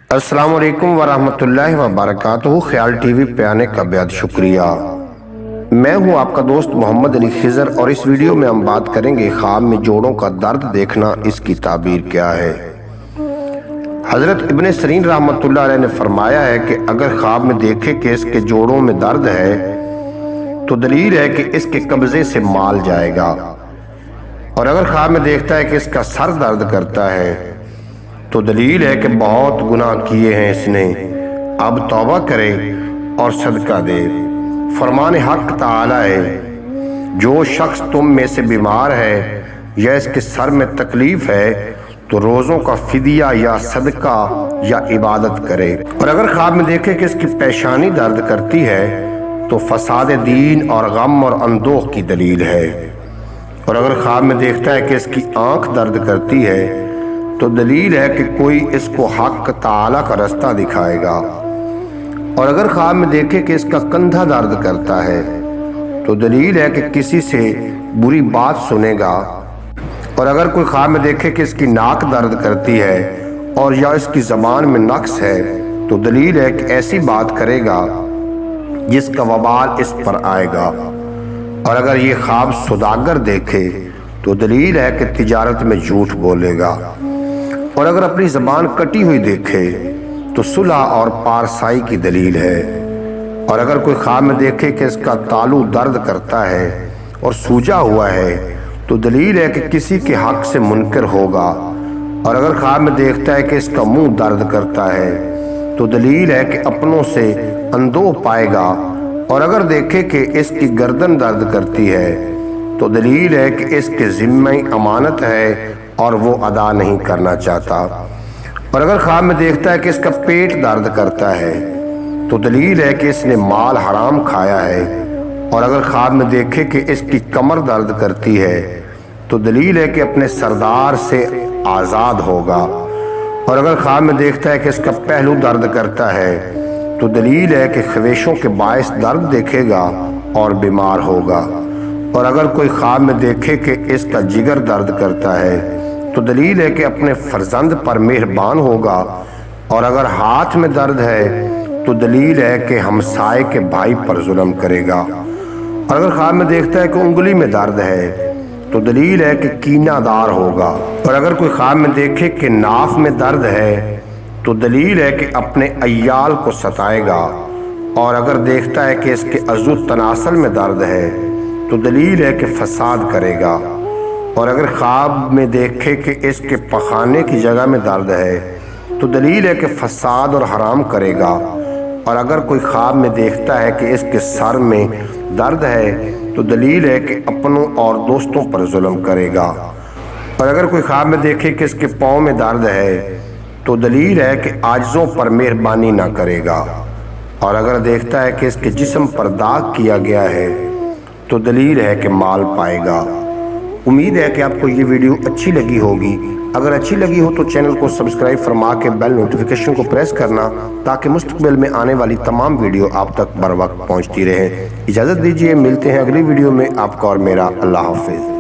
السلام علیکم ورحمۃ اللہ وبرکاتہ۔ خیال ٹی وی پہ آنے کا بہت شکریہ۔ میں ہوں آپ کا دوست محمد علی خضر، اور اس ویڈیو میں ہم بات کریں گے خواب میں جوڑوں کا درد دیکھنا، اس کی تعبیر کیا ہے۔ حضرت ابن سیرین رحمۃ اللہ علیہ نے فرمایا ہے کہ اگر خواب میں دیکھے کہ اس کے جوڑوں میں درد ہے تو دلیل ہے کہ اس کے قبضے سے مال جائے گا، اور اگر خواب میں دیکھتا ہے کہ اس کا سر درد کرتا ہے تو دلیل ہے کہ بہت گناہ کیے ہیں اس نے، اب توبہ کرے اور صدقہ دے۔ فرمان حق تعالی ہے، جو شخص تم میں سے بیمار ہے یا اس کے سر میں تکلیف ہے تو روزوں کا فدیہ یا صدقہ یا عبادت کرے، اور اگر خواب میں دیکھے کہ اس کی پیشانی درد کرتی ہے تو فساد دین اور غم اور اندوہ کی دلیل ہے، اور اگر خواب میں دیکھتا ہے کہ اس کی آنکھ درد کرتی ہے تو دلیل ہے کہ کوئی اس کو حق تعالی کا رستہ دکھائے گا، اور اگر خواب میں دیکھے کہ اس کا کندھا درد کرتا ہے تو دلیل ہے کہ کسی سے بری بات سنے گا، اور اگر کوئی خواب میں دیکھے کہ اس کی ناک درد کرتی ہے اور یا اس کی زبان میں نقص ہے تو دلیل ہے کہ ایسی بات کرے گا جس کا وبال اس پر آئے گا، اور اگر یہ خواب سوداگر دیکھے تو دلیل ہے کہ تجارت میں جھوٹ بولے گا، اور اگر اپنی زبان کٹی ہوئی دیکھے تو صلح اور پارسائی کی دلیل ہے، اور اگر کوئی خواب میں دیکھے کہ اس کا تالو درد کرتا ہے اور سوجا ہوا ہے تو دلیل ہے کہ کسی کے حق سے منکر ہوگا، اور اگر خواب میں دیکھتا ہے کہ اس کا منہ درد کرتا ہے تو دلیل ہے کہ اپنوں سے اندوہ پائے گا، اور اگر دیکھے کہ اس کی گردن درد کرتی ہے تو دلیل ہے کہ اس کے ذمہ امانت ہے اور وہ ادا نہیں کرنا چاہتا، اور اگر خواب میں دیکھتا ہے کہ اس کا پیٹ درد کرتا ہے تو دلیل ہے کہ اس نے مال حرام کھایا ہے، اور اگر خواب میں دیکھے کہ اس کی کمر درد کرتی ہے تو دلیل ہے کہ اپنے سردار سے آزاد ہوگا، اور اگر خواب میں دیکھتا ہے کہ اس کا پہلو درد کرتا ہے تو دلیل ہے کہ خواہشوں کے باعث درد دیکھے گا اور بیمار ہوگا، اور اگر کوئی خواب میں دیکھے کہ اس کا جگر درد کرتا ہے تو دلیل ہے کہ اپنے فرزند پر مہربان ہوگا، اور اگر ہاتھ میں درد ہے تو دلیل ہے کہ ہمسائے کے بھائی پر ظلم کرے گا، اور اگر خواب میں دیکھتا ہے کہ انگلی میں درد ہے تو دلیل ہے کہ کینہ دار ہوگا، اور اگر کوئی خواب میں دیکھے کہ ناف میں درد ہے تو دلیل ہے کہ اپنے عیال کو ستائے گا، اور اگر دیکھتا ہے کہ اس کے عضو تناسل میں درد ہے تو دلیل ہے کہ فساد کرے گا، اور اگر خواب میں دیکھے کہ اس کے پخانے کی جگہ میں درد ہے تو دلیل ہے کہ فساد اور حرام کرے گا، اور اگر کوئی خواب میں دیکھتا ہے کہ اس کے سر میں درد ہے تو دلیل ہے کہ اپنوں اور دوستوں پر ظلم کرے گا، اور اگر کوئی خواب میں دیکھے کہ اس کے پاؤں میں درد ہے تو دلیل ہے کہ عاجزوں پر مہربانی نہ کرے گا، اور اگر دیکھتا ہے کہ اس کے جسم پر داغ کیا گیا ہے تو دلیل ہے کہ مال پائے گا۔ امید ہے کہ آپ کو یہ ویڈیو اچھی لگی ہوگی۔ اگر اچھی لگی ہو تو چینل کو سبسکرائب فرما کے بیل نوٹیفیکیشن کو پریس کرنا، تاکہ مستقبل میں آنے والی تمام ویڈیو آپ تک بر وقت پہنچتی رہے۔ اجازت دیجیے، ملتے ہیں اگلی ویڈیو میں۔ آپ کا اور میرا اللہ حافظ۔